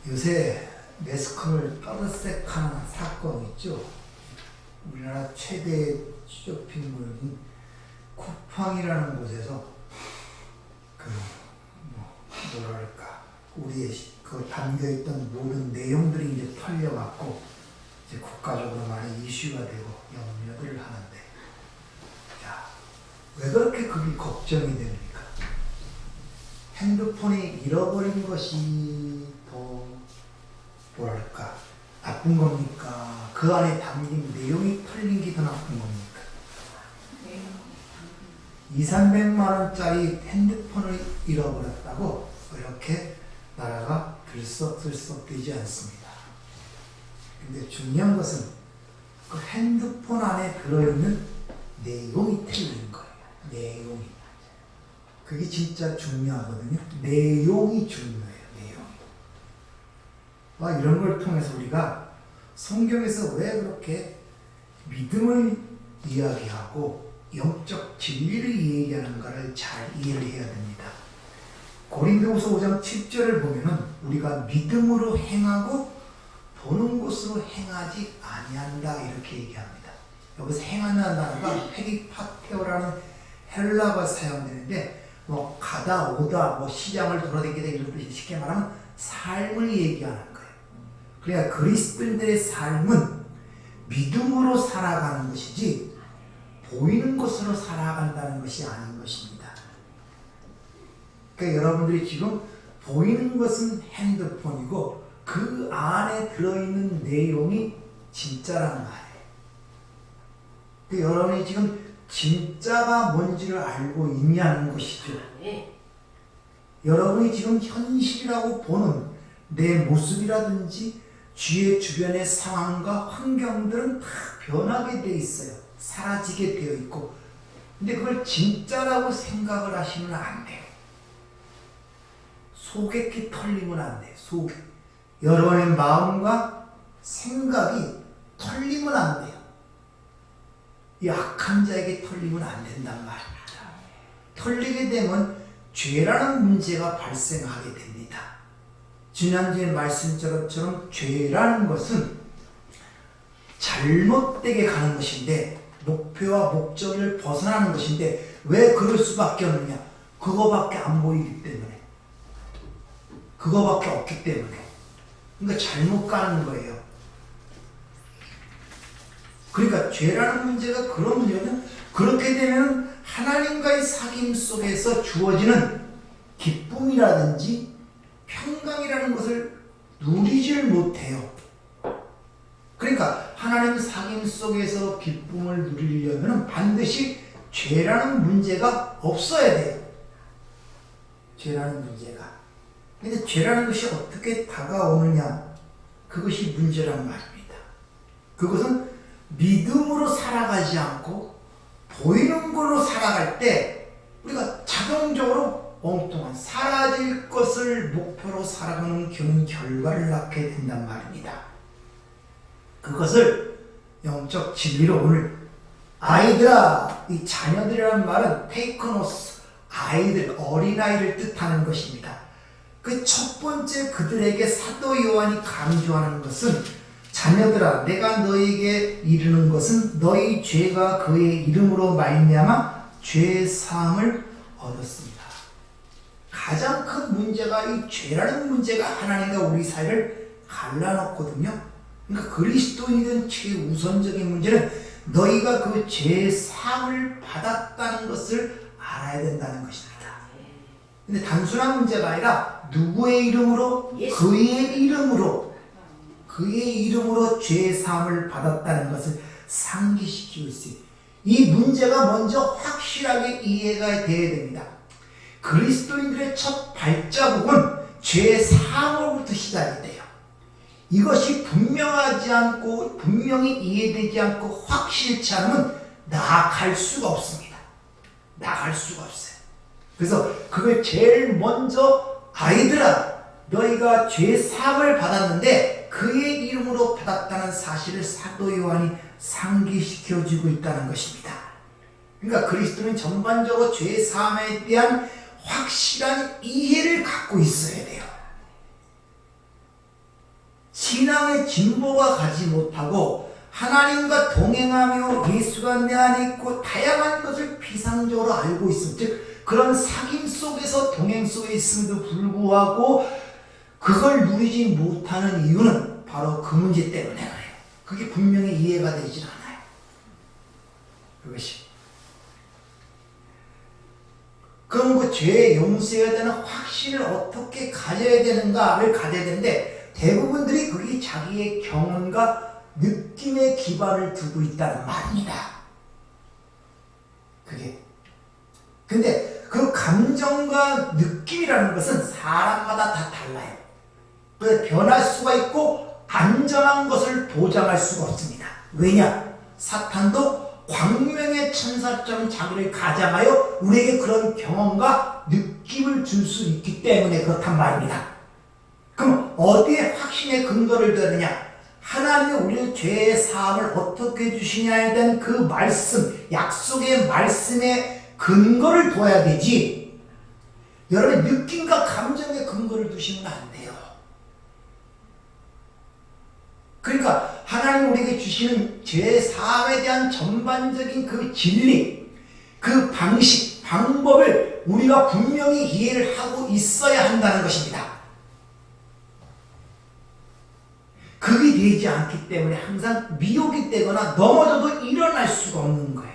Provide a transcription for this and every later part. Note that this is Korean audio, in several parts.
요새 매스컴을 떠들썩하는 사건 있죠. 우리나라 최대 쇼핑몰인 쿠팡이라는 곳에서 뭐랄까 우리의 그 담겨있던 모든 내용들이 이제 털려갖고 이제 국가적으로 많은 이슈가 되고 염려를 하는데, 자, 왜 그렇게 그게 걱정이 됩니까? 핸드폰이 잃어버린 것이 더 뭐랄까 나쁜 겁니까? 그 안에 담긴 내용이 털린 게 더 나쁜 겁니까? 200~300만 원짜리 핸드폰을 잃어버렸다고 이렇게 나라가 들썩들썩되지 않습니다. 근데 중요한 것은 그 핸드폰 안에 들어있는 내용이 틀린 거예요. 내용이. 그게 진짜 중요하거든요. 내용이 중요해요. 내용이. 이런 걸 통해서 우리가 성경에서 왜 그렇게 믿음을 이야기하고 영적 진리를 얘기하는가를 잘 이해를 해야 됩니다. 고린도후서 5장 7절을 보면은 우리가 믿음으로 행하고 보는 것으로 행하지 아니한다 이렇게 얘기합니다. 여기서 행하는 단어가 페리파테오라는 헬라어가 사용되는데 가다 오다 시장을 돌아다니다 이런 뜻이 쉽게 말하면 삶을 얘기하는 거예요. 그러니까 그리스도인들의 삶은 믿음으로 살아가는 것이지 보이는 것으로 살아간다는 것이 아닌 것입니다. 그러니까 여러분들이 지금 보이는 것은 핸드폰이고 그 안에 들어있는 내용이 진짜라는 말이에요. 그러니까 여러분이 지금 진짜가 뭔지를 알고 있냐는 것이죠. 여러분이 지금 현실이라고 보는 내 모습이라든지 주변의 상황과 환경들은 다 변하게 되어 있어요. 사라지게 되어 있고, 근데 그걸 진짜라고 생각을 하시면 안 돼요. 소개기 털리면 안 돼요. 여러분의 마음과 생각이 털리면 안 돼요. 약한 자에게 털리면 안 된단 말입니다. 털리게 되면 죄라는 문제가 발생하게 됩니다. 지난주에 말씀처럼 죄라는 것은 잘못되게 가는 것인데 목표와 목적을 벗어나는 것인데 왜 그럴 수밖에 없느냐? 그거밖에 안 보이기 때문에, 그거밖에 없기 때문에. 그러니까 잘못 가는 거예요. 그러니까 죄라는 문제가 그런 문제는 그렇게 되면 하나님과의 사귐 속에서 주어지는 기쁨이라든지 평강이라는 것을 누리질 못해요. 그러니까 하나님 사귐 속에서 기쁨을 누리려면 반드시 죄라는 문제가 없어야 돼요. 죄라는 문제가. 근데 죄라는 것이 어떻게 다가오느냐, 그것이 문제란 말입니다. 그것은 믿음으로 살아가지 않고 보이는 걸로 살아갈 때 우리가 자동적으로 엉뚱한 사라질 것을 목표로 살아가는 결과를 낳게 된단 말입니다. 그것을 영적 진리로 오늘 아이들아, 이 자녀들이라는 말은 테이크노스, 아이들, 어린아이를 뜻하는 것입니다. 그 첫 번째 그들에게 사도 요한이 강조하는 것은 자녀들아, 내가 너에게 이르는 것은 너희 죄가 그의 이름으로 말미암아 죄 사함을 얻었습니다. 가장 큰 문제가 이 죄라는 문제가 하나님과 우리 사이를 갈라놓거든요. 그러니까 그리스도인은 최우선적인 문제는 너희가 그 죄 사함을 받았다는 것을 알아야 된다는 것입니다. 근데 단순한 문제가 아니라 누구의 이름으로? 그의 이름으로. 그의 이름으로 죄 사함을 받았다는 것을 상기시키고 있어요. 이 문제가 먼저 확실하게 이해가 되어야 됩니다. 그리스도인들의 첫 발자국은 죄 사함으로부터 시작이 돼요. 이것이 분명하지 않고 분명히 이해되지 않고 확실치 않으면 나아갈 수가 없습니다. 나아갈 수가 없어요. 그래서 그걸 제일 먼저 아이들아, 너희가 죄 사함을 받았는데 그의 이름으로 받았다는 사실을 사도 요한이 상기시켜주고 있다는 것입니다. 그러니까 그리스도는 전반적으로 죄 사함에 대한 확실한 이해를 갖고 있어야 돼요. 신앙의 진보가 가지 못하고 하나님과 동행하며 예수가 내 안에 있고 다양한 것을 비상적으로 알고 있음, 즉 그런 사귐 속에서 동행 속에 있음에도 불구하고 그걸 누리지 못하는 이유는 바로 그 문제 때문에 그래요. 그게 분명히 이해가 되질 않아요. 그것이. 그럼 그 죄의 용서에 대한 확신을 어떻게 가져야 되는가를 가져야 되는데 대부분들이 그게 자기의 경험과 느낌에 기반을 두고 있다는 말입니다. 그게. 근데 그 감정과 느낌이라는 것은 사람마다 다 달라요. 그래서 변할 수가 있고 안전한 것을 보장할 수가 없습니다. 왜냐? 사탄도 광명의 천사처럼 자기를 가장하여 우리에게 그런 경험과 느낌을 줄 수 있기 때문에 그렇단 말입니다. 그럼 어디에 확신의 근거를 두느냐? 하나님이 우리의 죄의 사함을 어떻게 주시냐에 대한 그 말씀, 약속의 말씀에 근거를 둬야 되지, 여러분 느낌과 감정의 근거를 두시면 안 돼요. 그러니까 하나님 우리에게 주시는 죄 사함에 대한 전반적인 그 진리, 그 방식, 방법을 우리가 분명히 이해를 하고 있어야 한다는 것입니다. 그게 되지 않기 때문에 항상 미혹이 되거나 넘어져도 일어날 수가 없는 거예요.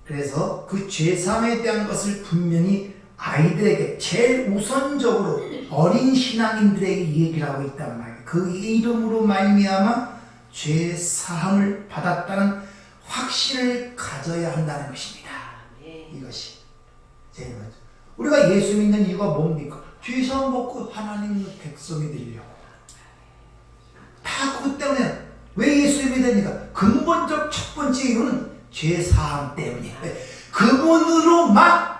그래서 그 죄사함에 대한 것을 분명히 아이들에게 제일 우선적으로 어린 신앙인들에게 얘기를 하고 있단 말이에요. 그 이름으로 말미암아 죄사함을 받았다는 확신을 가져야 한다는 것입니다. 이것이 제일 먼저. 우리가 예수 믿는 이유가 뭡니까? 죄사함 먹고 하나님 백성이 되려고. 다 그것 때문에. 왜 예수 믿습니까? 근본적 첫 번째 이유는 죄사함 때문이에요. 그분으로만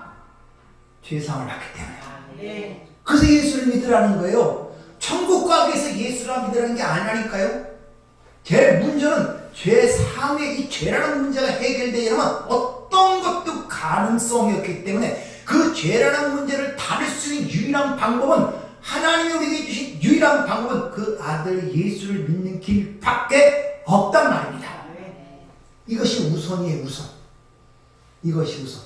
죄사함을 받기 때문에. 그래서 예수를 믿으라는 거예요. 천국 가기 위해서 예수를 믿으라는 게 아니라니까요. 제일 문제는 죄사함의 이 죄라는 문제가 해결되려면 어떤 것도 가능성이 없기 때문에 그 죄라는 문제를 다룰 수 있는 유일한 방법은, 하나님이 우리에게 주신 유일한 방법은 그 아들 예수를 믿는 길밖에 없단 말입니다. 이것이 우선이에요. 우선. 이것이 우선.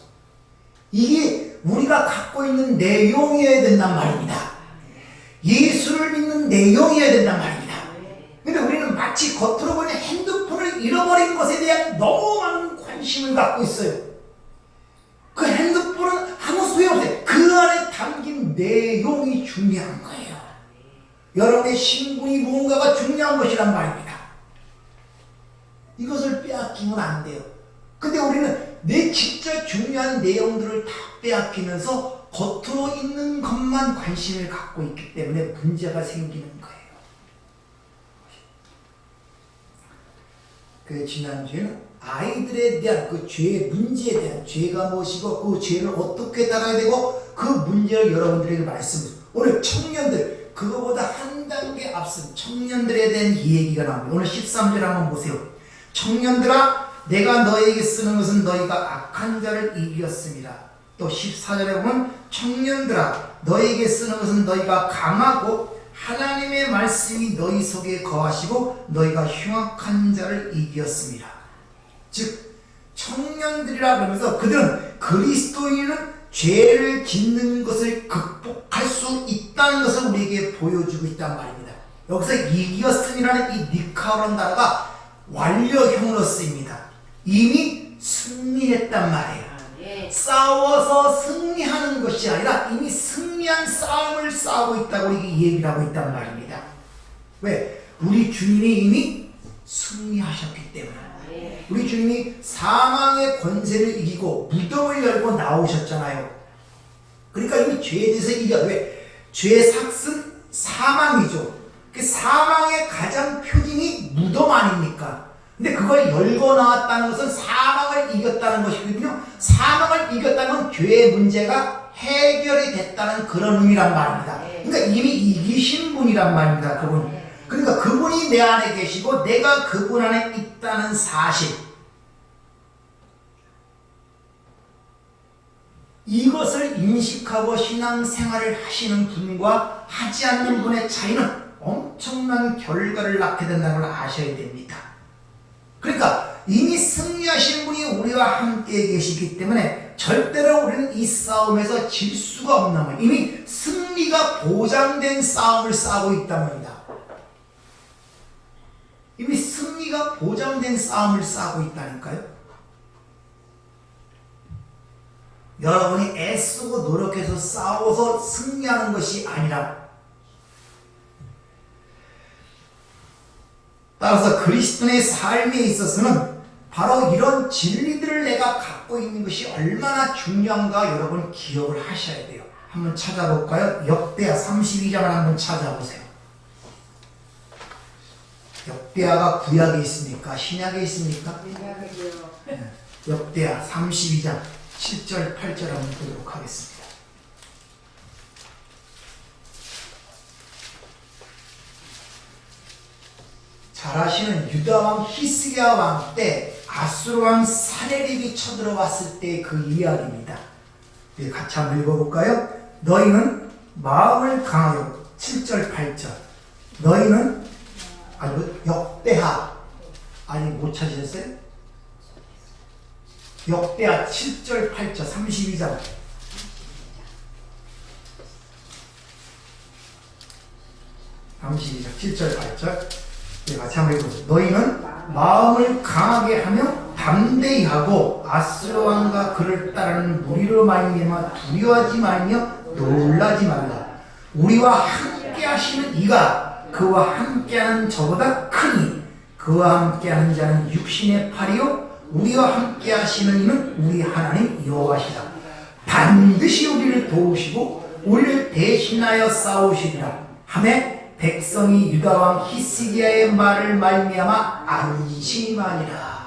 이게 우리가 갖고 있는 내용이어야 된단 말입니다. 예수를 믿는 내용이어야 된단 말입니다. 근데 우리는 마치 겉으로 보니 핸드폰을 잃어버린 것에 대한 너무 많은 관심을 갖고 있어요. 그 핸드폰은 아무 소용없어요. 그 안에 담긴 내용이 중요한 거예요. 여러분의 신분이 무언가가 중요한 것이란 말입니다. 이것을 빼앗기면 안 돼요. 근데 우리는 내 진짜 중요한 내용들을 다 빼앗기면서 겉으로 있는 것만 관심을 갖고 있기 때문에 문제가 생기는 거예요. 그 지난주에는 아이들에 대한 그 죄의 문제에 대한, 죄가 무엇이고 그 죄를 어떻게 달아야 되고 그 문제를 여러분들에게 말씀드렸어요. 오늘 청년들, 그거보다 한 단계 앞선 청년들에 대한 이야기가 나옵니다. 오늘 13절 한번 보세요. 청년들아, 내가 너에게 쓰는 것은 너희가 악한 자를 이겼습니다. 또 14절에 보면 청년들아, 너에게 쓰는 것은 너희가 강하고 하나님의 말씀이 너희 속에 거하시고 너희가 흉악한 자를 이겼습니다. 즉 청년들이라 그러면서 그들은 그리스도인은 죄를 짓는 것을 극복할 수 있다는 것을 우리에게 보여주고 있단 말입니다. 여기서 이겼음이라는 이 니카오라는 단어가 완료형으로 쓰입니다. 이미 승리했단 말이에요. 싸워서 승리하는 것이 아니라 이미 승리한 싸움을 싸우고 있다고 이렇게 얘기를 하고 있단 말입니다. 왜? 우리 주님이 이미 승리하셨기 때문에. 우리 주님이 사망의 권세를 이기고 무덤을 열고 나오셨잖아요. 그러니까 이미 죄에 대해서 이겨. 왜? 죄의 삭은 사망이죠. 그 사망의 가장 표징이 무덤 아닙니까? 근데 그걸 열고 나왔다는 것은 사망을 이겼다는 것이거든요. 사망을 이겼다는 건 죄의 문제가 해결이 됐다는 그런 의미란 말입니다. 그러니까 이미 이기신 분이란 말입니다. 그분. 그러니까 그분이 내 안에 계시고 내가 그분 안에 있다는 사실. 이것을 인식하고 신앙생활을 하시는 분과 하지 않는 분의 차이는 엄청난 결과를 낳게 된다는 걸 아셔야 됩니다. 그러니까 이미 승리하신 분이 우리와 함께 계시기 때문에 절대로 우리는 이 싸움에서 질 수가 없는 거예요. 이미 승리가 보장된 싸움을 싸우고 있단 말입니다. 이미 승리가 보장된 싸움을 싸우고 있다니까요. 여러분이 애쓰고 노력해서 싸워서 승리하는 것이 아니라, 따라서 그리스도인의 삶에 있어서는 바로 이런 진리들을 내가 갖고 있는 것이 얼마나 중요한가 여러분 기억을 하셔야 돼요. 한번 찾아볼까요? 역대하 32장을 한번 찾아보세요. 역대하가 구약에 있습니까? 신약에 있습니까? 신약이요. 네. 역대하 32장 7절 8절 한번 보도록 하겠습니다. 잘 아시는 유다왕 히스기야 왕 때 아수르 왕 사네립이 쳐들어왔을 때 그 이야기입니다. 같이 한번 읽어볼까요? 너희는 마음을 강하여 7절 8절 너희는 역대하 못 찾으셨어요? 역대하 7절 8절 32장 7절 8절 같이 한번 읽어보세요. 너희는 마음을 강하게 하며 담대히 하고 아수르 왕과 그를 따르는 무리로 말미암아 두려워하지 말며 놀라지 말라. 우리와 함께 하시는 이가 그와 함께하는 저보다 크니 그와 함께하는 자는 육신의 팔이요 우리와 함께 하시는 이는 우리 하나님 여호와시라. 반드시 우리를 도우시고 우리를 대신하여 싸우시리라 하매 백성이 유다왕 히스기야의 말을 말미암아 안심하니라.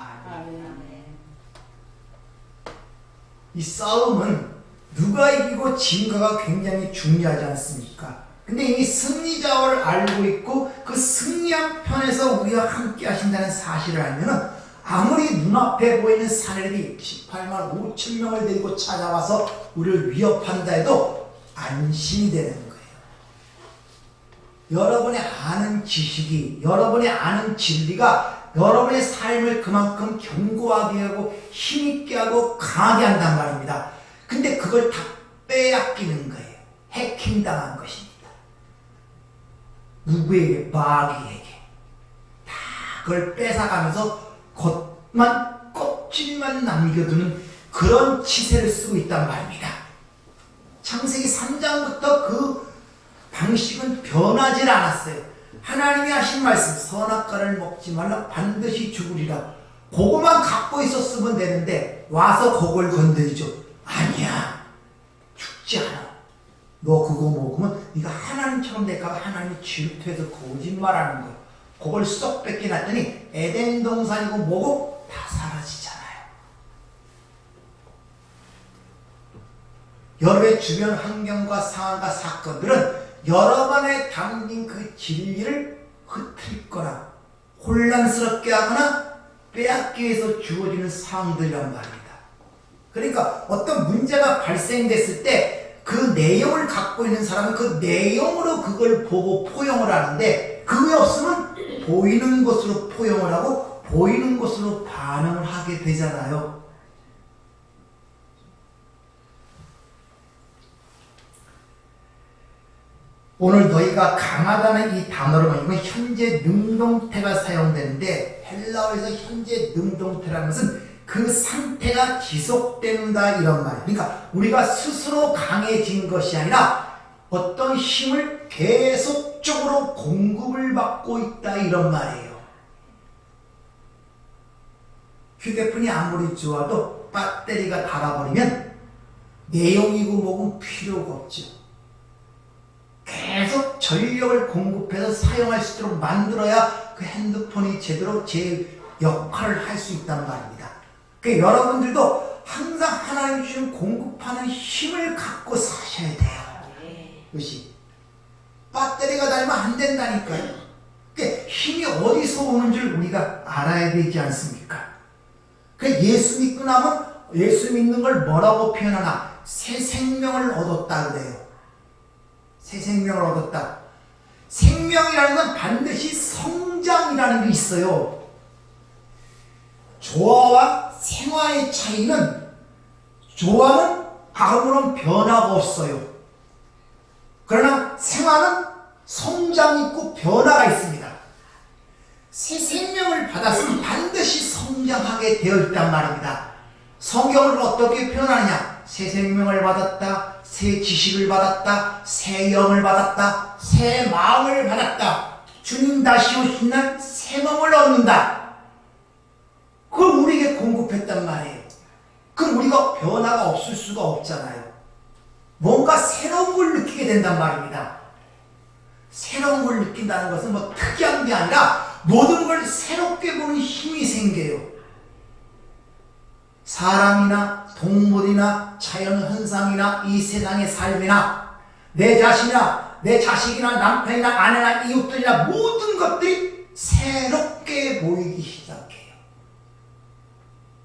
이 싸움은 누가 이기고 진가가 굉장히 중요하지 않습니까? 근데 이미 승리자를 알고 있고 그 승리한 편에서 우리와 함께 하신다는 사실을 알면은 아무리 눈앞에 보이는 사내들이 18만 5천 명을 데리고 찾아와서 우리를 위협한다 해도 안심이 되는 거예요. 여러분의 아는 지식이, 여러분의 아는 진리가 여러분의 삶을 그만큼 견고하게 하고 힘있게 하고 강하게 한단 말입니다. 근데 그걸 다 빼앗기는 거예요. 해킹당한 것입니다. 누구에게? 마귀에게. 다 그걸 뺏어가면서 껍질만 남겨두는 그런 치세를 쓰고 있단 말입니다. 창세기 3장부터 그 방식은 변하지 않았어요. 하나님이 하신 말씀, 선악과를 먹지 말라, 반드시 죽으리라. 그거만 갖고 있었으면 되는데 와서 그걸 건드리죠. 아니야, 죽지 않아. 너 그거 먹으면 네가 하나님처럼 될까 봐 하나님이 질투해서 거짓말하는 거야. 그걸 쏙 뺏겨놨더니 에덴 동산이고 뭐고 다 사라지잖아요. 여러분의 주변 환경과 상황과 사건들은 여러분의 담긴 그 진리를 흐트리거나 혼란스럽게 하거나 빼앗기 위해서 주어지는 상황들이란 말입니다. 그러니까 어떤 문제가 발생됐을 때 그 내용을 갖고 있는 사람은 그 내용으로 그걸 보고 포용을 하는데 그게 없으면 보이는 것으로 포용을 하고 보이는 것으로 반응을 하게 되잖아요. 오늘 너희가 강하다는 이 단어로는 이건 현재 능동태가 사용되는데 헬라어에서 현재 능동태라는 것은 그 상태가 지속된다 이런 말이에요. 그러니까 우리가 스스로 강해진 것이 아니라 어떤 힘을 계속적으로 공급을 받고 있다 이런 말이에요. 휴대폰이 아무리 좋아도 배터리가 닳아버리면 내용이고 뭐고 필요가 없죠. 계속 전력을 공급해서 사용할 수 있도록 만들어야 그 핸드폰이 제대로 제 역할을 할 수 있단 말입니다. 그러니까 여러분들도 항상 하나님 주신 공급하는 힘을 갖고 사셔야 돼요. 그것이 배터리가 닳으면 안 된다니까요. 그러니까 힘이 어디서 오는 줄 우리가 알아야 되지 않습니까? 그러니까 예수 믿고 나면 예수 믿는 걸 뭐라고 표현하나? 새 생명을 얻었다 그래요. 새 생명을 얻었다. 생명이라는 건 반드시 성장이라는 게 있어요. 조화와 생화의 차이는, 조화는 아무런 변화가 없어요. 그러나 생화는 성장이 있고 변화가 있습니다. 새 생명을 받았으면 반드시 성장하게 되어 있단 말입니다. 성경을 어떻게 표현하느냐? 새 생명을 받았다, 새 지식을 받았다, 새 영을 받았다, 새 마음을 받았다. 주님 다시 오신 날 새 몸을 얻는다. 그걸 우리에게 공급했단 말이에요. 그럼 우리가 변화가 없을 수가 없잖아요. 뭔가 새로운 걸 느끼게 된단 말입니다. 새로운 걸 느낀다는 것은 뭐 특이한 게 아니라 모든 걸 새롭게 보는 힘이 생겨요. 사람이나 동물이나 자연현상이나 이 세상의 삶이나 내 자신이나 내 자식이나 남편이나 아내나 이웃들이나 모든 것들이 새롭게 보이기 시작해요.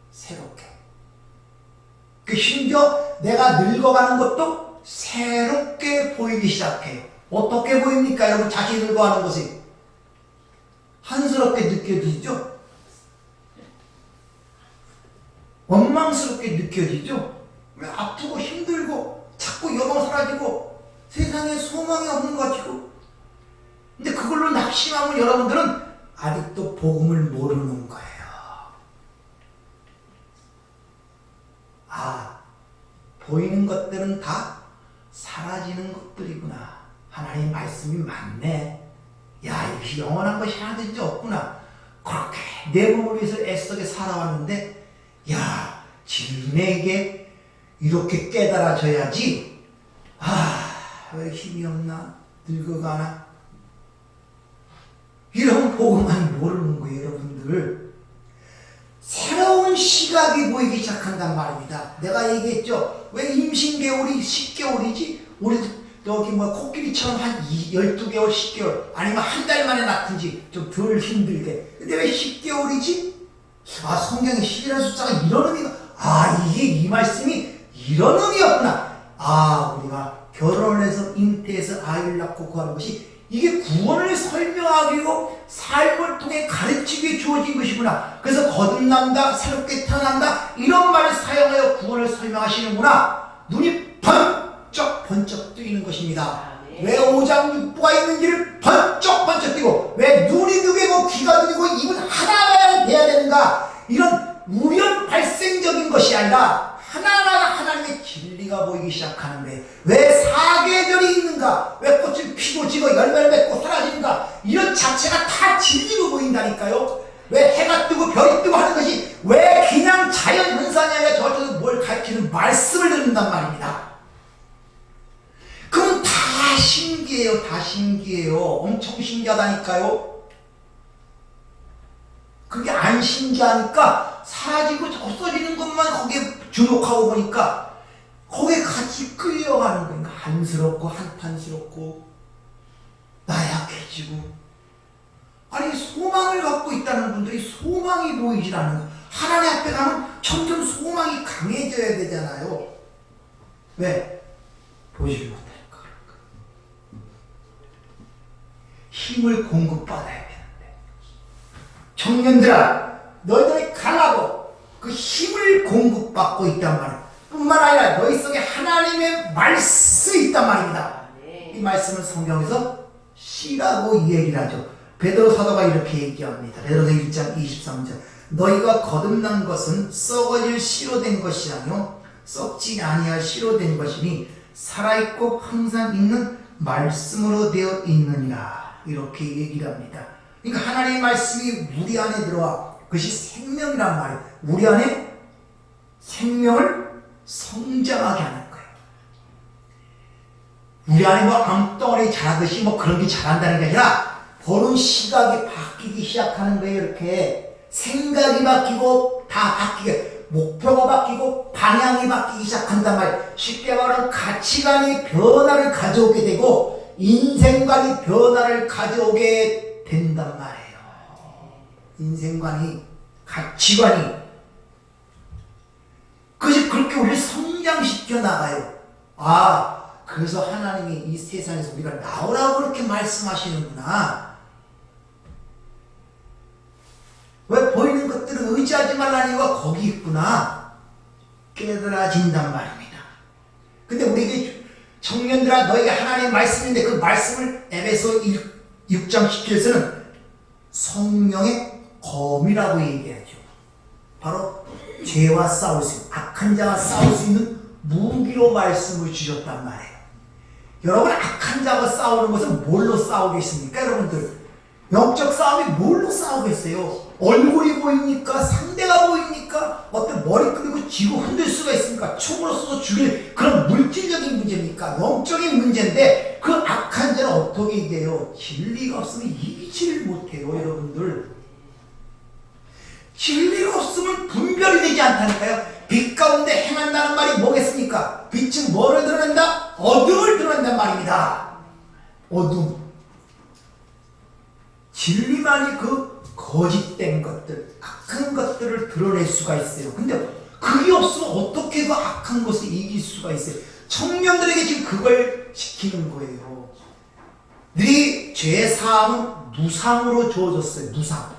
새롭게. 그 심지어 내가 늙어가는 것도 새롭게 보이기 시작해요. 어떻게 보입니까? 여러분, 자신이 늙어가는 것이 한스럽게 느껴지죠? 원망스럽게 느껴지죠? 왜 아프고 힘들고 자꾸 여망 사라지고 세상에 소망이 없는 것 같고. 근데 그걸로 낙심하면 여러분들은 아직도 복음을 모르는 거예요. 아, 보이는 것들은 다 사라지는 것들이구나. 하나님 말씀이 맞네. 야, 이것이 영원한 것이 하나든지 없구나. 그렇게 내 몸을 위해서 애쓰게 살아왔는데, 야, 진리에게 이렇게 깨달아져야지. 아, 왜 힘이 없나? 늙어가나? 이런 복음만 모르는 거예요, 여러분들. 새로운 시각이 보이기 시작한단 말입니다. 내가 얘기했죠. 왜 임신개월이 10개월이지? 우리 여기 뭐 코끼리처럼 한 12개월, 10개월, 아니면 한 달 만에 낳든지 좀 덜 힘들게. 근데 왜 10개월이지? 아, 성경에 10이라는 숫자가 이런 의미가, 아, 이게 이 말씀이 이런 의미였구나. 아, 우리가 결혼을 해서 잉태해서 아이를 낳고 구하는 것이 이게 구원을 설명하기로 삶을 통해 가르치기 위해 주어진 것이구나. 그래서 거듭난다, 새롭게 태어난다, 이런 말을 사용하여 구원을 설명하시는구나. 눈이 번쩍 뜨이는 것입니다. 왜 오장육부가 있는지를 번쩍 뜨고, 왜 눈이 두개고 귀가 들리고 입은 하나가 돼야 되는가. 이런 우연 발생적인 것이 아니라 하나하나 하나님의 진리가 보이기 시작하는 거예요. 왜 사계절이 있는가? 왜 꽃을 피고 지고 열매를 맺고 사라지는가? 이런 자체가 다 진리로 보인다니까요. 왜 해가 뜨고 별이 뜨고 하는 것이 왜 그냥 자연 현상이 아니라 저쪽에서 뭘 가르치는 말씀을 듣는단 말입니다. 그럼 다 신기해요. 다 신기해요. 엄청 신기하다니까요. 그게 안 신기하니까 사라지고 없어지는 것만 거기에 주목하고 보니까 거기에 같이 끌려가는 거예요. 한스럽고 한탄스럽고 나약해지고. 아니, 소망을 갖고 있다는 분들이 소망이 보이질 않는 거예요. 하나님 앞에 가면 점점 소망이 강해져야 되잖아요. 왜? 보지 못하니까. 힘을 공급받아야 되는데. 청년들아, 너희들이 강하고 그 힘을 공급받고 있단 말이야. 뿐만 아니라 너희 속에 하나님의 말씀이 있단 말입니다. 이 말씀을 성경에서 씨라고 얘기를 하죠. 베드로 사도가 이렇게 얘기합니다. 베드로서 1장 23절. 너희가 거듭난 것은 썩어질 씨로 된 것이 아니요 썩지 아니할 씨로 된 것이니 살아있고 항상 있는 말씀으로 되어 있느니라. 이렇게 얘기를 합니다. 그러니까 하나님의 말씀이 우리 안에 들어와 그것이 생명이란 말이에요. 우리 안에 생명을 성장하게 하는 거예요. 우리 안에 뭐 암덩어리 자라듯이 뭐 그런 게 자란다는 게 아니라 보는 시각이 바뀌기 시작하는 거예요. 이렇게 생각이 바뀌고 다 바뀌게, 목표가 바뀌고 방향이 바뀌기 시작한단 말이에요. 쉽게 말하면 가치관이 변화를 가져오게 되고 인생관이 변화를 가져오게 된단 말이에요. 인생관이, 가치관이. 그것이 그렇게 우리를 성장시켜 나가요. 아, 그래서 하나님이 이 세상에서 우리가 나오라고 그렇게 말씀하시는구나. 왜 보이는 것들을 의지하지 말라는 이유가 거기 있구나. 깨달아진단 말입니다. 근데 우리에게 청년들아 너희가 하나님의 말씀인데 그 말씀을 에베소 6장 10절에서는 성령의 검이라고 얘기하죠. 바로 죄와 싸울 수 있는, 악한 자와 싸울 수 있는 무기로 말씀을 주셨단 말이에요. 여러분, 악한 자와 싸우는 것은 뭘로 싸우겠습니까? 여러분들, 영적 싸움이 뭘로 싸우겠어요? 얼굴이 보입니까? 상대가 보입니까? 어떤 머리 끄고 쥐고 흔들 수가 있습니까? 총으로 쏘서 죽일 그런 물질적인 문제입니까? 영적인 문제인데 그 악한 자는 어떻게 이겨요? 진리가 없으면 이기지를 못해요, 여러분들. 진리가 없으면 분별이 되지 않다니까요. 빛 가운데 행한다는 말이 뭐겠습니까? 빛은 뭐를 드러낸다? 어둠을 드러낸단 말입니다. 어둠. 진리만이 그 거짓된 것들, 악한 것들을 드러낼 수가 있어요. 근데 그게 없으면 어떻게 그 악한 것을 이길 수가 있어요? 청년들에게 지금 그걸 시키는 거예요. 너희 죄 사함은 무상으로 주어졌어요. 무상.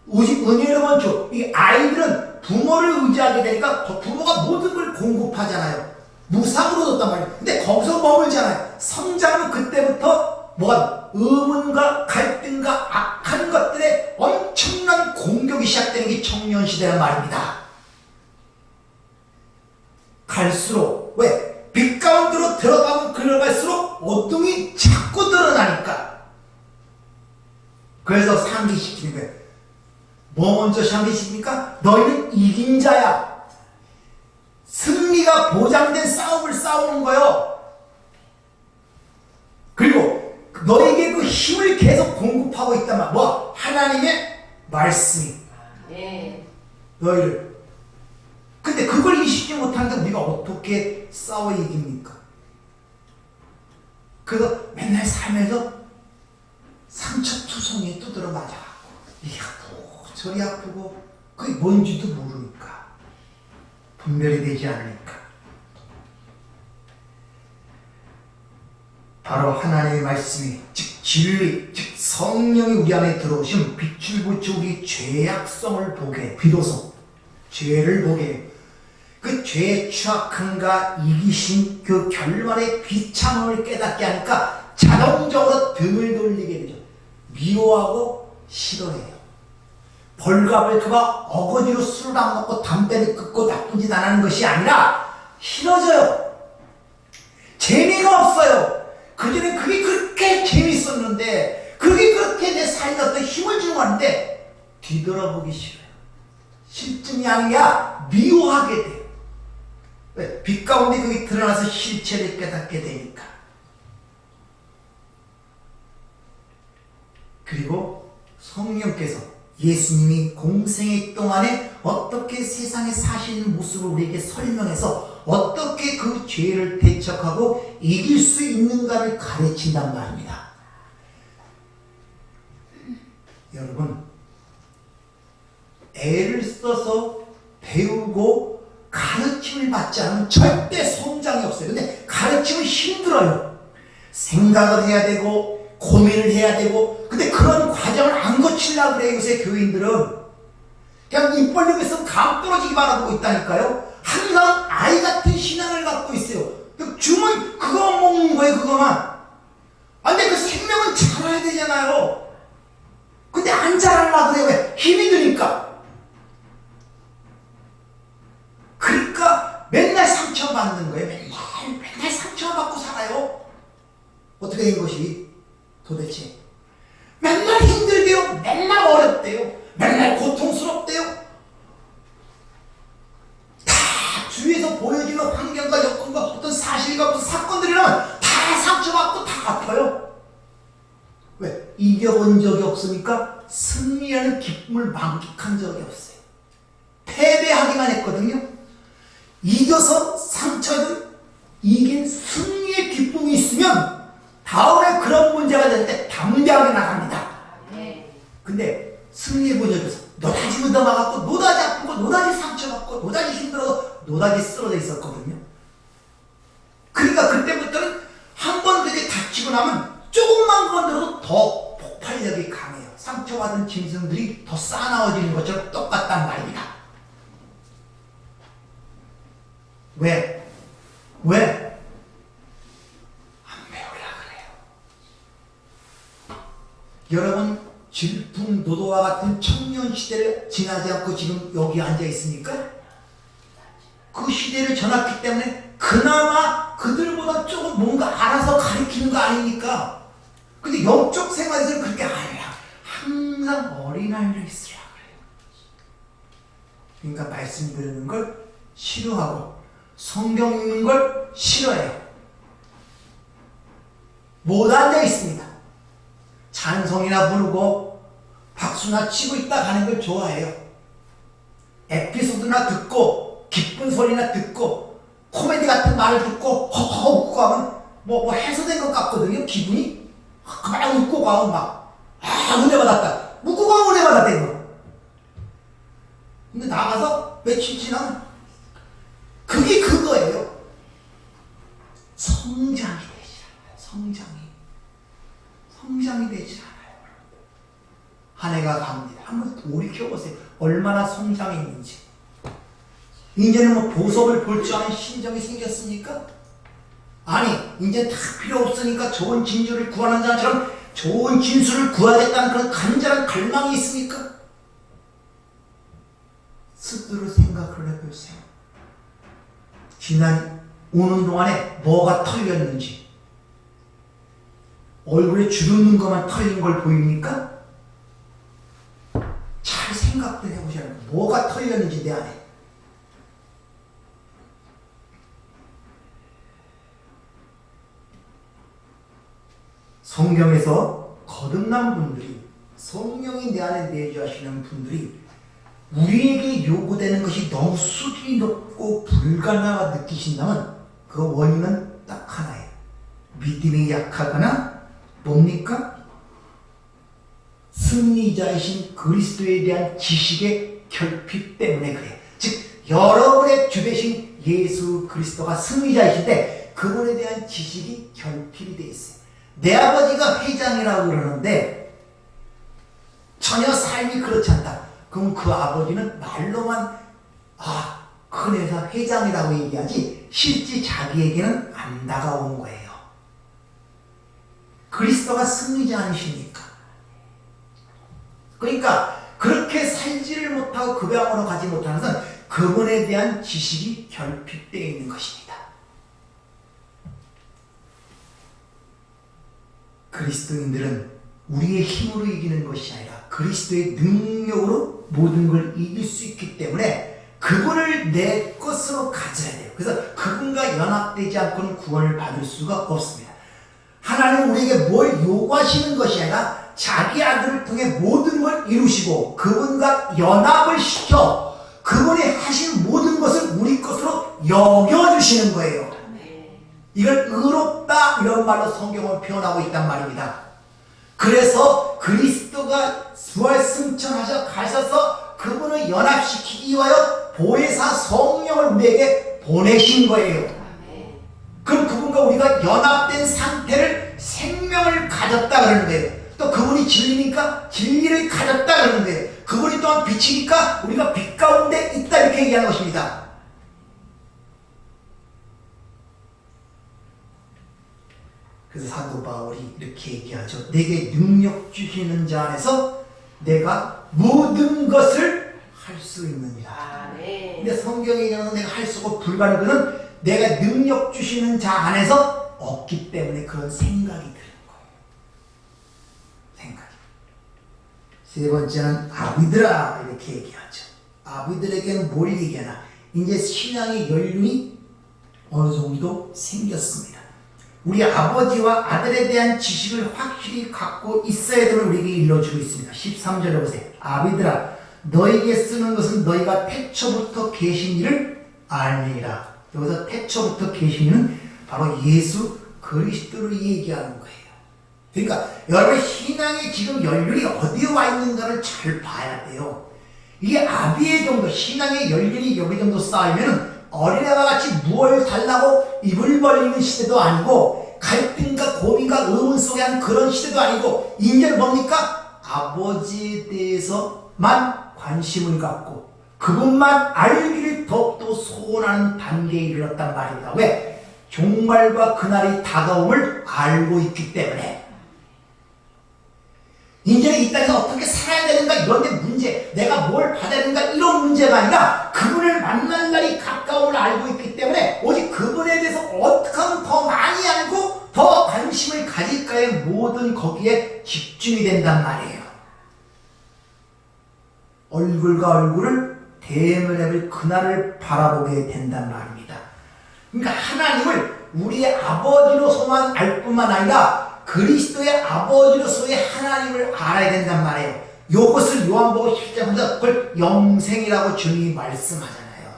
오직 은혜로만 줘. 이 아이들은 부모를 의지하게 되니까 부모가 모든 걸 공급하잖아요. 무상으로 줬단 말이에요. 근데 거기서 머물잖아요. 성장은 그때부터 뭐가 의문과 갈등과 악한 것들의 엄청난 공격이 시작되는 게 청년 시대란 말입니다. 갈수록 왜? 빛 가운데로 들어가면 들어갈수록 어둠이 자꾸 드러나니까. 그래서 상기시키는 거예요. 뭐 먼저 상기시킵니까? 너희는 이긴 자야. 승리가 보장된 싸움을 싸우는 거예요. 그리고 너에게 그 힘을 계속 공급하고 있단 말이야. 뭐? 하나님의 말씀이. 네. 너희를. 근데 그걸 인식하지 못하는데 우리가 어떻게 싸워 이깁니까? 그래서 맨날 살면서 상처투성이에 두드려 맞아갖고 이게 아프고 저리 아프고 그게 뭔지도 모르니까 분별이 되지 않으니까. 바로 하나님의 말씀이 즉 진리, 즉 성령이 우리 안에 들어오시면 빛을 비추어 우리 죄악성을 보게, 비로소 죄를 보게, 그 죄의 추악함과 이기신 그 결말의 비참함을 깨닫게 하니까 자동적으로 등을 돌리게 되죠. 미워하고 싫어해요. 벌가벌크가 어거지로 술을 안 먹고 담배를 끊고 나쁜 짓 안 하는 것이 아니라 싫어져요. 재미가 없어요. 그전에 그게 그렇게 재밌었는데, 그게 그렇게 내 삶에 어떤 힘을 주는 건데, 뒤돌아보기 싫어요. 실증이 아니라 미워하게 돼요. 왜? 빛 가운데 그게 드러나서 실체를 깨닫게 되니까. 그리고 성령께서 예수님이 공생애 동안에 어떻게 세상에 사시는 모습을 우리에게 설명해서 어떻게 그 죄를 대적하고 이길 수 있는가를 가르친단 말입니다. 여러분, 애를 써서 배우고 가르침을 받지 않으면 절대 성장이 없어요. 근데 가르침은 힘들어요. 생각을 해야 되고 고민을 해야 되고, 근데 그런 과정을 안 거치려고 그래요. 요새 교인들은 그냥 입 벌리고 있으면 감 떨어지기만 하고 있다니까요. 항상 아이 같은 신앙을 갖고 있어요. 주면 그거 먹는 거예요. 그거만. 근데 그 생명은 자라야 되잖아요. 근데 안 자라려고 그래요. 왜? 힘이 드니까. 그러니까 맨날 상처받는 거예요. 맨날 상처받고 살아요. 어떻게 된 것이 도대체? 맨날 힘들대요. 맨날 어렵대요. 맨날 고통스럽대요. 다 주위에서 보여지는 환경과 여건과 어떤 사실과 어떤 사건들이라면 다 상처받고 다 아파요. 왜? 이겨본 적이 없으니까 승리하는 기쁨을 만끽한 적이 없어요. 패배하기만 했거든요. 이겨서 상처를 이긴 승리의 기쁨이 있으면 다음에 그런 문제가 될 때 담대하게 나갑니다. 근데 승리해본 적이 없어. 노다지 묻어막았고 노다지 아프고 노다지 상처받고 노다지 힘들어서 노다지 쓰러져 있었거든요. 그러니까 그때부터는 한 번 그렇게 다치고 나면 조금만 건드려도 더 폭발력이 강해요. 상처받은 짐승들이 더 싸나워지는 것처럼 똑같단 말입니다. 왜? 안 배우려 그래요. 여러분 질풍노도와 같은 청년 시대를 지나지 않고 지금 여기 앉아 있습니까? 그 시대를 지났기 때문에 그나마 그들보다 조금 뭔가 알아서 가르치는 거 아닙니까? 근데 영적 생활에서는 그렇게 아니라 항상 어린아이로 있으라 그래요. 그러니까 말씀 들으는 걸 싫어하고 성경 읽는 걸 싫어해요. 못 앉아 있습니다. 찬송이나 부르고 박수나 치고 있다 가는 걸 좋아해요. 에피소드나 듣고 기쁜 소리나 듣고 코미디 같은 말을 듣고 허허 웃고 하면 뭐 해소된 것 같거든요. 기분이 막 웃고 가면 막 은혜 받았다 웃고 가면 은혜 받았다 이거. 근데 나가서 며칠 지나면 그게 그거예요. 성장이 되지 않아요. 성장이 되지 않아요. 한 해가 갑니다. 한번 돌이켜보세요. 얼마나 성장했는지. 이제는 뭐 보석을 볼 줄 아는 심정이 생겼습니까? 아니, 이제 다 필요 없으니까 좋은 진주를 구하는 자처럼 좋은 진수를 구하겠다는 그런 간절한 갈망이 있습니까? 스스로 생각을 해보세요. 지난 오는 동안에 뭐가 털렸는지, 얼굴에 주름는 것만 털린 걸 보입니까? 잘 생각들 해보셔야 돼요. 뭐가 털렸는지 내 안에. 성경에서 거듭난 분들이, 성령이 내 안에 내주하시는 분들이 우리에게 요구되는 것이 너무 수준이 높고 불가능하다 느끼신다면 그 원인은 딱 하나예요. 믿음이 약하거나 뭡니까? 승리자이신 그리스도에 대한 지식의 결핍 때문에 그래요. 즉 여러분의 주 되신 예수 그리스도가 승리자이신데 그분에 대한 지식이 결핍이 되어 있어요. 내 아버지가 회장이라고 그러는데 전혀 삶이 그렇지 않다. 그럼 그 아버지는 말로만 큰 회사 회장이라고 얘기하지 실제 자기에게는 안 다가오는 거예요. 그리스도가 승리자 아니십니까? 그러니까 그렇게 살지를 못하고 그 방으로 가지 못하는 것은 그분에 대한 지식이 결핍되어 있는 것입니다. 그리스도인들은 우리의 힘으로 이기는 것이 아니라 그리스도의 능력으로 모든 걸 이길 수 있기 때문에 그분을 내 것으로 가져야 돼요. 그래서 그분과 연합되지 않고는 구원을 받을 수가 없습니다. 하나님은 우리에게 뭘 요구하시는 것이 아니라 자기 아들을 통해 모든 걸 이루시고 그분과 연합을 시켜 그분이 하신 모든 것을 우리 것으로 여겨주시는 거예요. 이걸 의롭다 이런 말로 성경은 표현하고 있단 말입니다. 그래서 그리스도가 부활 승천하셔 가셔서 그분을 연합시키기 위하여 보혜사 성령을 우리에게 보내신 거예요. 그럼 그분과 우리가 연합된 상태를 생명을 가졌다 그러는 거예요. 또 그분이 진리니까 진리를 가졌다 그러는 거예요. 그분이 또한 빛이니까 우리가 빛 가운데 있다 이렇게 얘기하는 것입니다. 그래서 사도 바울이 이렇게 얘기하죠. 내게 능력 주시는 자 안에서 내가 모든 것을 할 수 있느니라. 근데 성경에 얘기하는 내가 할 수 없고 불가능한 것은 내가 능력 주시는 자 안에서 없기 때문에 그런 생각이 드는 거예요. 생각이. 세 번째는 아비들아 이렇게 얘기하죠. 아비들에게는 뭘 얘기하나? 이제 신앙의 연륜이 어느 정도 생겼습니다. 우리 아버지와 아들에 대한 지식을 확실히 갖고 있어야 되는 우리에게 일러주고 있습니다. 13절에 보세요. 아비들아 너에게 쓰는 것은 너희가 태초부터 계신 이를 알미니라. 여기서 태초부터 계신 이는 바로 예수 그리스도를 얘기하는 거예요. 그러니까 여러분의 신앙의 지금 연륜이 어디에 와 있는가를 잘 봐야 돼요. 이게 아비의 정도, 신앙의 열린이 여기 정도 쌓이면 어린애와 같이 무얼 달라고 입을 벌리는 시대도 아니고 갈등과 고민과 의문 속에 한 그런 시대도 아니고 이제는 뭡니까? 아버지에 대해서만 관심을 갖고 그분만 알기를 더욱더 소원하는 단계에 이르렀단 말입니다. 왜? 종말과 그날이 다가옴을 알고 있기 때문에. 이제는 이 땅에서 어떻게 살아야 되는가 이런 데 문제, 내가 뭘 받아야 되는가 이런 문제가 아니라 그분을 만날 날이 가까움을 알고 있기 때문에 오직 그분에 대해서 어떻게 하면 더 많이 알고 더 관심을 가질까의 모든 거기에 집중이 된단 말이에요. 얼굴과 얼굴을 대면할 그날을 바라보게 된단 말입니다. 그러니까 하나님을 우리의 아버지로서만 알 뿐만 아니라 그리스도의 아버지로서의 하나님을 알아야 된단 말이에요. 이것을 요한복음 10장에서 그걸 영생이라고 주님이 말씀하잖아요.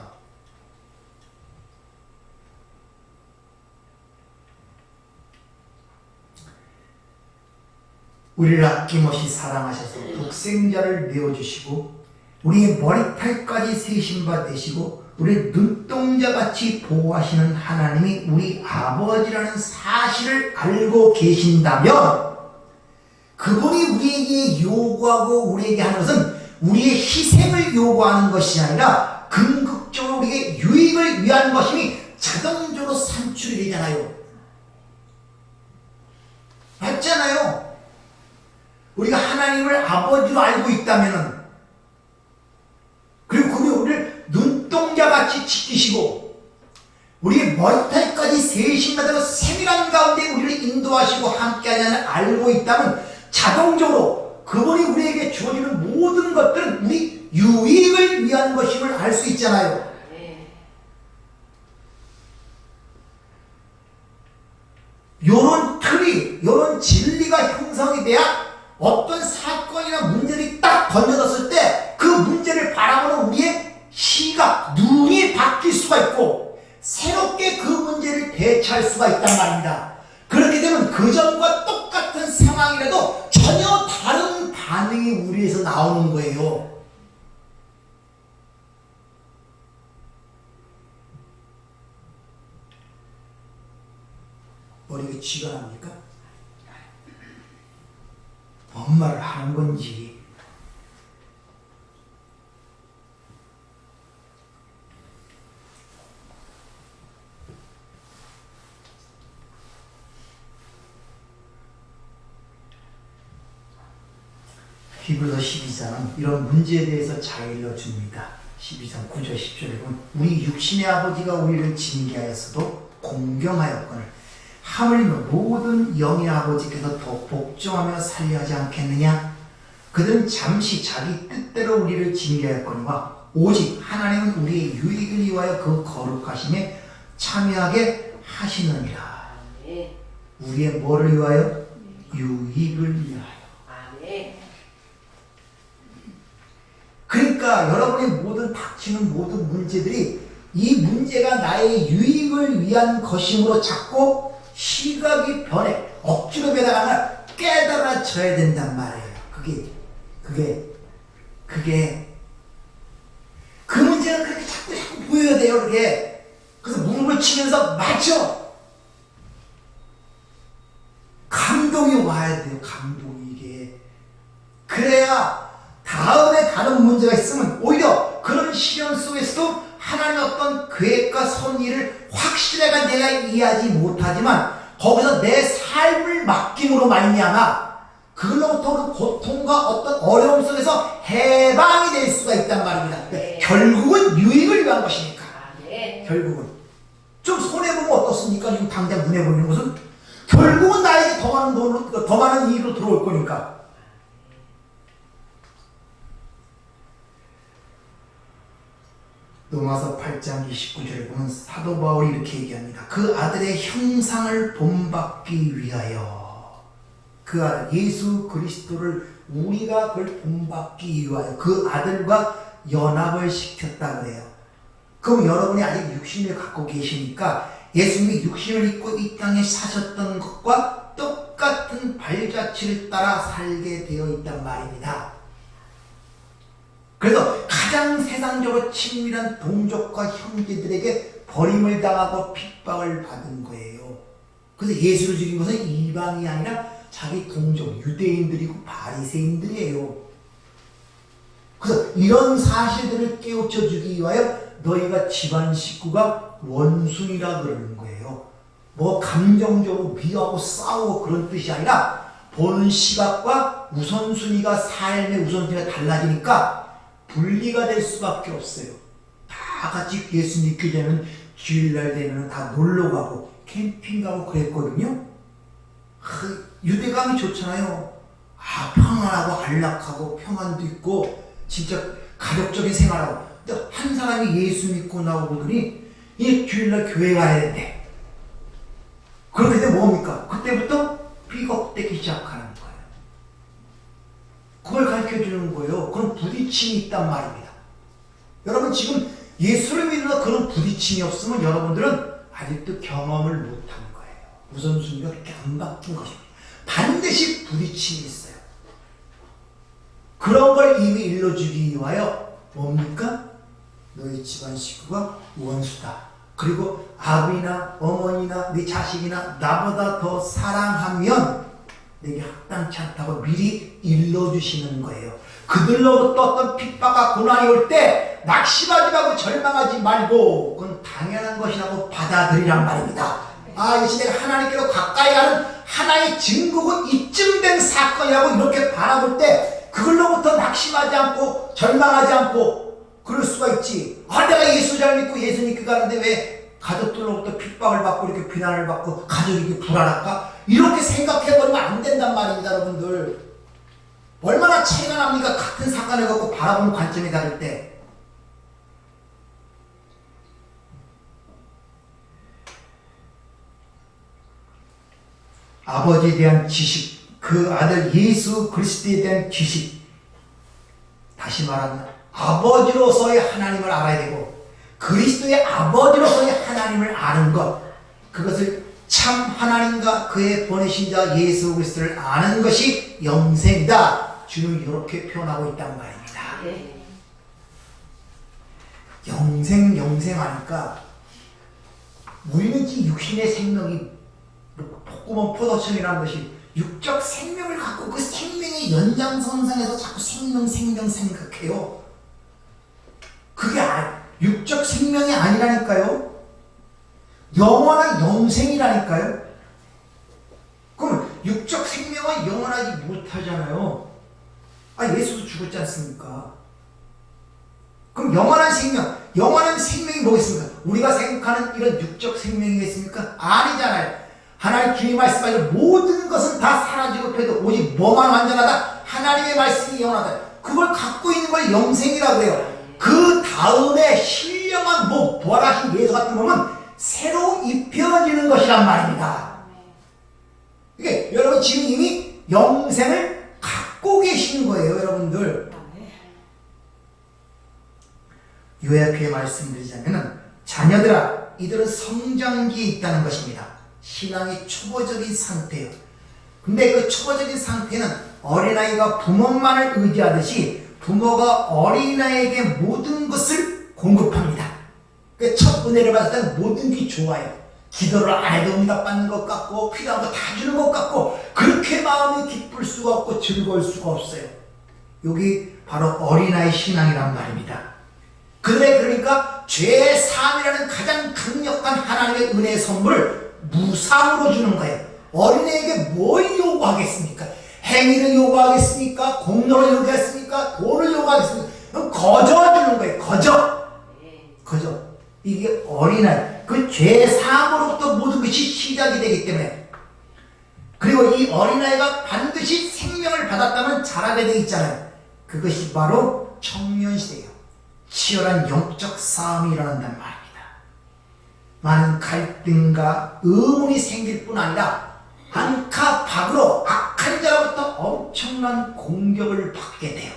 우리를 아낌없이 사랑하셔서 독생자를 내어주시고 우리의 머리털까지 세신 바 되시고 우리 눈동자같이 보호하시는 하나님이 우리 아버지라는 사실을 알고 계신다면 그분이 우리에게 요구하고 우리에게 하는 것은 우리의 희생을 요구하는 것이 아니라 궁극적으로 우리의 유익을 위한 것임이 자동적으로 산출이 되잖아요. 맞잖아요. 우리가 하나님을 아버지로 알고 있다면 그리고 그분이 우리를 눈동자같이 지키시고 우리의 머리털까지 세신마다로 세밀한 가운데 우리를 인도하시고 함께하냐는 알고 있다면 자동적으로 그분이 우리에게 주어지는 모든 것들은 우리 유익을 위한 것임을 알 수 있잖아요. 요런 틀이, 요런 진리가 형성이 돼야 어떤 사건이나 문제들이 딱 던져졌을 때 그 문제를 바라보는 우리의 시각, 눈이 바뀔 수가 있고 새롭게 그 문제를 대처할 수가 있단 말입니다. 그렇게 되면 그전과 똑같은 상황이라도 전혀 다른 반응이 우리에서 나오는 거예요. 머리가 쥐가 납니까? 뭔 말을 하는 건지. 히브리서 12장은 이런 문제에 대해서 잘 일러줍니다. 12장 9절 10절에 보면 우리 육신의 아버지가 우리를 징계하였어도 공경하였거늘 하물며 모든 영의 아버지께서 더 복종하며 살려하지 않겠느냐? 그들은 잠시 자기 뜻대로 우리를 징계하였거니와 오직 하나님은 우리의 유익을 위하여 그 거룩하심에 참여하게 하시느니라. 우리의 뭐를 위하여? 유익을 위하여. 그러니까 여러분의 모든 닥치는 모든 문제들이 이 문제가 나의 유익을 위한 것임으로 자꾸 시각이 변해 억지로 변화가 깨달아져야 된단 말이에요. 그 문제는 그렇게 자꾸 보여야 돼요. 그렇게. 그래서 무릎을 치면서 맞죠. 감동이 와야 돼요. 감동이 이게. 그래야 다음에 다른 문제가 있으면 오히려 그런 시련 속에서도 하나님의 어떤 계획과 섭리를 확실하게 내가 이해하지 못하지만 거기서 내 삶을 맡김으로 말미암아 그로부터 고통과 어떤 어려움 속에서 해방이 될 수가 있단 말입니다. 네. 결국은 유익을 위한 것이니까. 네. 결국은 좀 손해보면 어떻습니까? 지금 당장 눈에 보이는 것은 결국은 나에게 더 많은 돈으로, 더 많은 이익으로 들어올 거니까. 로마서 8장 29절에 보면 사도 바울이 이렇게 얘기합니다. 그 아들의 형상을 본받기 위하여 그 아들 예수 그리스도를 우리가 그걸 본받기 위하여 그 아들과 연합을 시켰다 그래요. 그럼 여러분이 아직 육신을 갖고 계시니까 예수님이 육신을 입고 이 땅에 사셨던 것과 똑같은 발자취를 따라 살게 되어 있단 말입니다. 그래서 가장 세상적으로 친밀한 동족과 형제들에게 버림을 당하고 핍박을 받은 거예요. 그래서 예수를 죽인 것은 이방이 아니라 자기 동족 유대인들이고 바리새인들이에요. 그래서 이런 사실들을 깨우쳐 주기 위하여 너희가 집안 식구가 원수이라 그러는 거예요. 뭐 감정적으로 미워하고 싸우고 그런 뜻이 아니라 보는 시각과 우선순위가 삶의 우선순위가 달라지니까 분리가 될 수밖에 없어요. 다 같이 예수 믿게 되면 주일날 되면 다 놀러 가고 캠핑 가고 그랬거든요. 유대감이 좋잖아요. 평안하고 안락하고 평안도 있고 진짜 가족적인 생활하고. 근데 한 사람이 예수 믿고 나오더니 이 주일날 교회 가야 된대. 그렇게 되면 뭡니까? 그때부터 삐걱대기 시작하는 거예요. 그걸 가르쳐주는 거예요. 그런 부딪힘이 있단 말입니다. 여러분 지금 예수를 믿으면 그런 부딪힘이 없으면 여러분들은 아직도 경험을 못한 거예요. 우선순위가 그렇게 안 바뀐 것입니다. 반드시 부딪힘이 있어요. 그런 걸 이미 일러주기 위하여 뭡니까? 너희 집안 식구가 원수다. 그리고 아비나 어머니나 네 자식이나 나보다 더 사랑하면 내게 합당치 않다고 미리 일러주시는 거예요. 그들로부터 어떤 핍박과 고난이 올 때 낙심하지 말고 절망하지 말고 그건 당연한 것이라고 받아들이란 말입니다. 이것이 내가 하나님께로 가까이 가는 하나의 증거고 입증된 사건이라고 이렇게 바라볼 때 그걸로부터 낙심하지 않고 절망하지 않고 그럴 수가 있지. 내가 예수 잘 믿고 예수 믿고 가는데 왜 가족들로부터 핍박을 받고 이렇게 비난을 받고 가족이 이렇게 불안할까? 이렇게 생각해버리면 안 된단 말입니다, 여러분들. 얼마나 차이가 납니까? 같은 사건을 갖고 바라보는 관점이 다를 때. 아버지에 대한 지식, 그 아들 예수 그리스도에 대한 지식. 다시 말하면 아버지로서의 하나님을 알아야 되고 그리스도의 아버지로서의 하나님을 아는 것, 그것을 참 하나님과 그의 보내신 자 예수 그리스도를 아는 것이 영생이다. 주는 이렇게 표현하고 있단 말입니다. 영생하니까 우리는 이 육신의 생명이 복구먼 포도청이라는 것이 육적 생명을 갖고 그 생명의 연장선상에서 자꾸 생명 생각해요. 그게 육적 생명이 아니라니까요. 영원한 영생이라니까요. 그럼 육적 생명은 영원하지 못하잖아요. 예수도 죽었지 않습니까? 그럼 영원한 생명이 뭐겠습니까? 우리가 생각하는 이런 육적 생명이겠습니까? 아니잖아요. 하나님 주님 말씀하시는 모든 것은 다 사라지고 펴도 오직 뭐만 완전하다? 하나님의 말씀이 영원하다. 그걸 갖고 있는 걸 영생이라고 해요. 그 다음에 신령한 부활하신 예수 같은 몸은 새로 입혀지는 것이란 말입니다. 이게 여러분 지금 이미 영생을 갖고 계신 거예요, 여러분들. 요약해 말씀드리자면 자녀들아, 이들은 성장기에 있다는 것입니다. 신앙의 초보적인 상태예요. 근데 그 초보적인 상태는 어린아이가 부모만을 의지하듯이 부모가 어린아이에게 모든 것을 공급합니다. 첫 은혜를 받을 때는 모든 게 좋아요. 기도를 안 해도 응답받는 것 같고 필요한 거 다 주는 것 같고 그렇게 마음이 기쁠 수가 없고 즐거울 수가 없어요. 여기 바로 어린아이 신앙이란 말입니다. 그러니까 죄의 사함이라는 가장 강력한 하나님의 은혜의 선물을 무상으로 주는 거예요. 어린애에게 뭘 요구하겠습니까? 행위를 요구하겠습니까? 공로를 요구하겠습니까? 돈을 요구하겠습니까? 그럼 거저 주는 거예요. 거저. 이게 어린아이, 그 죄 사함으로부터 모든 것이 시작이 되기 때문에. 그리고 이 어린아이가 반드시 생명을 받았다면 자라게 돼 있잖아요. 그것이 바로 청년시대예요. 치열한 영적 싸움이 일어난단 말입니다. 많은 갈등과 의문이 생길 뿐 아니라 안카 밖으로 악한 자로부터 엄청난 공격을 받게 돼요.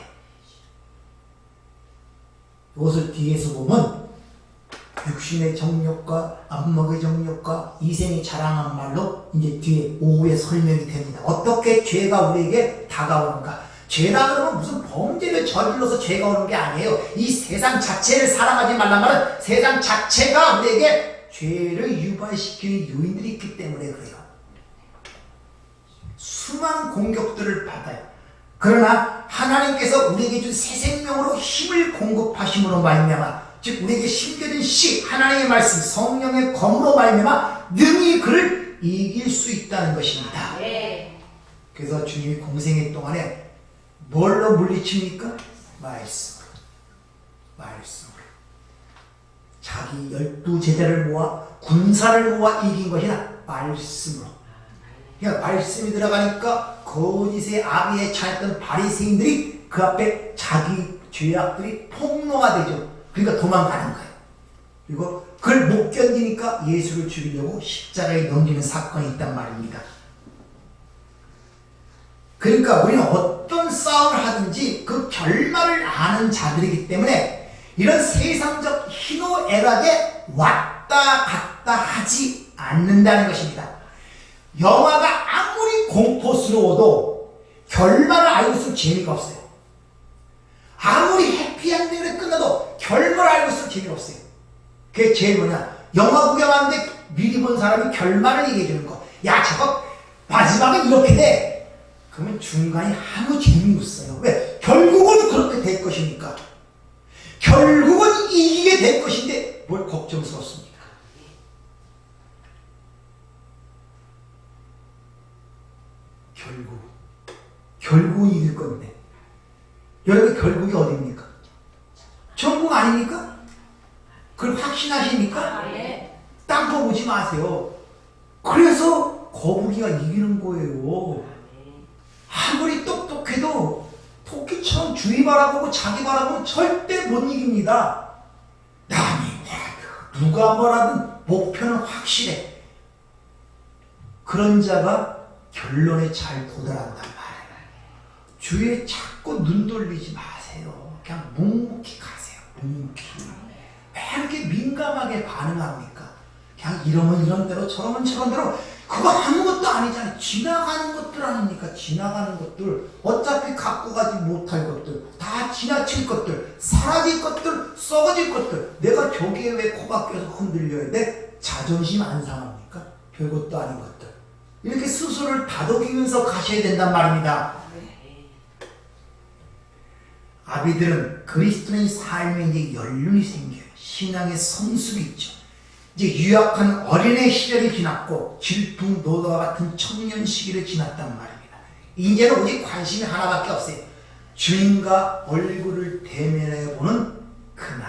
이것을 뒤에서 보면 육신의 정욕과 안목의 정욕과 이생이 자랑한 말로 이제 뒤에 오후에 설명이 됩니다. 어떻게 죄가 우리에게 다가오는가? 죄다 그러면 무슨 범죄를 저질러서 죄가 오는 게 아니에요. 이 세상 자체를 사랑하지 말란 말은 세상 자체가 우리에게 죄를 유발시키는 요인들이 있기 때문에 그래요. 수많은 공격들을 받아요. 그러나 하나님께서 우리에게 준 새 생명으로 힘을 공급하심으로 말미암아, 즉 우리에게 심겨진 씨, 하나님의 말씀, 성령의 검으로 말미암아 능히 그를 이길 수 있다는 것입니다. 그래서 주님이 공생애 동안에 뭘로 물리칩니까? 말씀으로. 말씀으로. 자기 12제자를 모아 군사를 모아 이긴 것이 아니라 말씀으로. 그러니까 말씀이 들어가니까 거짓의 아비에 차였던 바리새인들이 그 앞에 자기 죄악들이 폭로가 되죠. 그러니까 도망가는 거예요. 그리고 그걸 못 견디니까 예수를 죽이려고 십자가에 넘기는 사건이 있단 말입니다. 그러니까 우리는 어떤 싸움을 하든지 그 결말을 아는 자들이기 때문에 이런 세상적 희노애락에 왔다 갔다 하지 않는다는 것입니다. 영화가 아무리 공포스러워도 결말을 알고 있으면 재미가 없어요. 아무리 해피엔딩으로 끝나도 결말을 알고 있으면 재미가 없어요. 그게 제일 뭐냐, 영화 구경하는데 미리 본 사람이 결말을 얘기해 주는 거. 야, 저거 마지막에 이렇게 돼. 그러면 중간에 아무 재미 없어요. 왜? 결국은 그렇게 될 것이니까. 결국은 이기게 될 것인데 뭘 걱정스럽습니까? 결국 이길 건데. 여러분 결국이 어디입니까? 천국 아닙니까? 그걸 확신하십니까? 땅 보지 마세요. 그래서 거북이가 이기는 거예요. 아무리 똑똑해도 토끼처럼 주위 바라보고 자기 바라보면 절대 못 이깁니다. 남이 뭐라든 누가 뭐라든 목표는 확실해. 그런 자가 결론에 잘 도달한단 말이에요. 주위에 자꾸 눈 돌리지 마세요. 그냥 묵묵히 가세요. 묵묵히. 왜 이렇게 민감하게 반응합니까? 그냥 이러면 이런 대로 저러면 저런 대로. 그거 아무것도 아니잖아요. 지나가는 것들 아닙니까? 지나가는 것들. 어차피 갖고 가지 못할 것들. 다 지나칠 것들. 사라질 것들. 썩어질 것들. 내가 저기에 왜 코가 껴서 흔들려야 돼? 자존심 안 상합니까? 별것도 아닌 것들. 이렇게 스스로를 다독이면서 가셔야 된단 말입니다. 아비들은 그리스도의 삶에 이제 연륜이 생겨요. 신앙의 성숙이 있죠. 이제 유약한 어린애 시절이 지났고 질풍노도와 같은 청년 시기를 지났단 말입니다. 이제는 오직 관심이 하나밖에 없어요. 주님과 얼굴을 대면해보는 그날,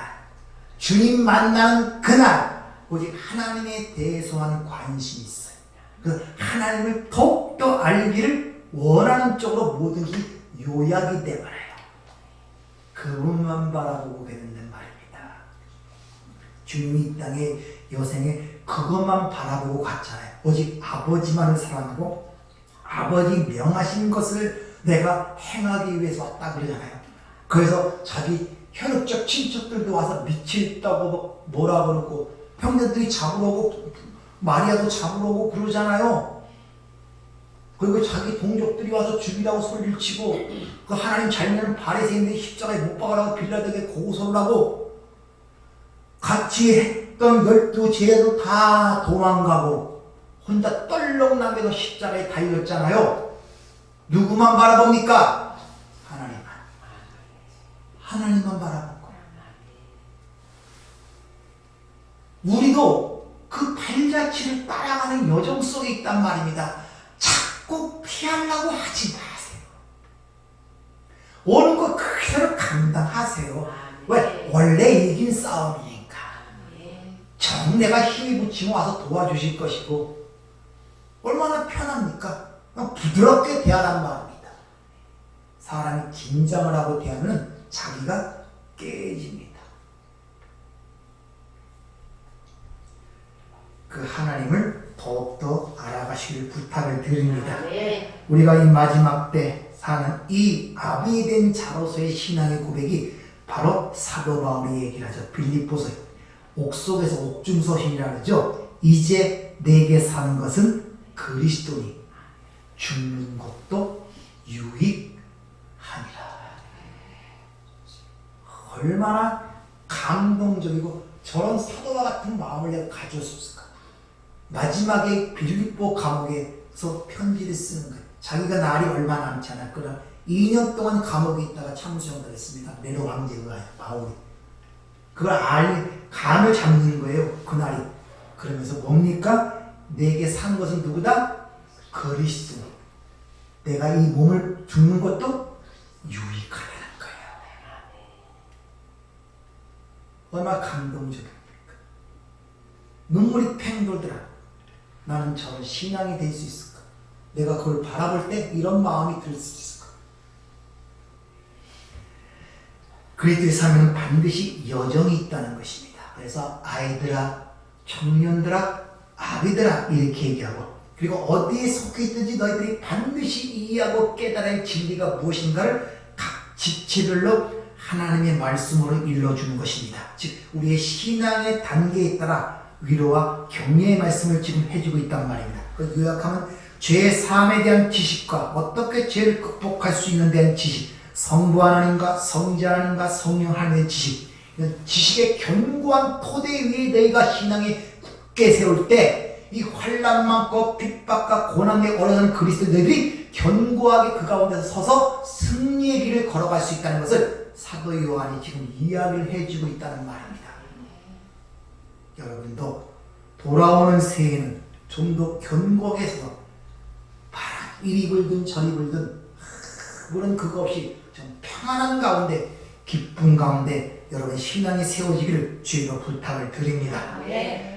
주님 만나는 그날, 오직 하나님에 대해서만 관심이 있어요. 그 하나님을 더욱더 알기를 원하는 쪽으로 뭐든지 요약이 돼버려요. 그분만 바라보고 계는단 말입니다. 주님이 이 땅에 여생에 그것만 바라보고 갔잖아요. 오직 아버지만을 사랑하고 아버지 명하신 것을 내가 행하기 위해서 왔다 그러잖아요. 그래서 자기 혈육적 친척들도 와서 미치겠다고 뭐라 그러고 형제들이 잡으러 오고 마리아도 잡으러 오고 그러잖아요. 그리고 자기 동족들이 와서 죽이라고 소리를 치고 그 하나님 잘못하는 바리새인들이 십자가에 못 박으라고 빌라도에게 고소를 하고 같이 했던 12제자도 다 도망가고 혼자 떨렁 남겨서 십자가에 달렸잖아요. 누구만 바라봅니까? 하나님만. 하나님만 바라보고. 우리도 그 발자취를 따라가는 여정 속에 있단 말입니다. 자꾸 피하려고 하지 마세요. 오는 거 그대로 감당하세요. 왜? 원래 이긴 싸움이니까. 정내가 힘이 붙이면 와서 도와주실 것이고 얼마나 편합니까? 그냥 부드럽게 대하란 말입니다. 사람이 긴장을 하고 대하면 자기가 깨집니다. 그 하나님을 더욱더 알아가시길 부탁을 드립니다. 우리가 이 마지막 때 사는 이 아비 된 자로서의 신앙의 고백이 바로 사도 바울이 얘기를 하죠. 빌립보서 옥속에서 옥중서신이라 그러죠. 이제 내게 사는 것은 그리스도니 죽는 것도 유익하니라. 얼마나 감동적이고 저런 사도와 같은 마음을 내가 가질 수 없을까. 마지막에 빌립보 감옥에서 편지를 쓰는 거예요. 자기가 날이 얼마 남지 않았거나 2년 동안 감옥에 있다가 참수형을 했습니다. 네로 왕제가 바울이. 그걸 감을 잡는 거예요. 그날이. 그러면서 뭡니까? 내게 산 것은 누구다? 그리스도. 내가 이 몸을 죽는 것도 유익하다는 거야. 얼마나 감동적입니까? 눈물이 팽 돌더라. 나는 저런 신앙이 될 수 있을까? 내가 그걸 바라볼 때 이런 마음이 들 수 있을까? 그리스도의 삶에는 반드시 여정이 있다는 것입니다. 그래서 아이들아, 청년들아, 아비들아 이렇게 얘기하고, 그리고 어디에 속해 있든지 너희들이 반드시 이해하고 깨달아야 할 진리가 무엇인가를 각 지체별로 하나님의 말씀으로 일러주는 것입니다. 즉 우리의 신앙의 단계에 따라 위로와 격려의 말씀을 지금 해주고 있단 말입니다. 그 요약하면 죄의 사함에 대한 지식과 어떻게 죄를 극복할 수 있는 데 대한 지식, 성부 하나님과 성자 하나님과 성령 하나님의 지식, 이런 지식의 견고한 토대 위에 너희가 신앙에 굳게 세울 때 이 환난 많고 핍박과 고난에 어려운 그리스도인들이 견고하게 그 가운데서 서서 승리의 길을 걸어갈 수 있다는 것을 사도 요한이 지금 이야기를 해주고 있다는 말입니다. 여러분도 돌아오는 새해에는 좀 더 견고하게 서서 바람 이리 불든 저리 불든 물은 그거 없이 좀 평안한 가운데 기쁨 가운데 여러분 신앙이 세워지기를 주의로 부탁을 드립니다. 네.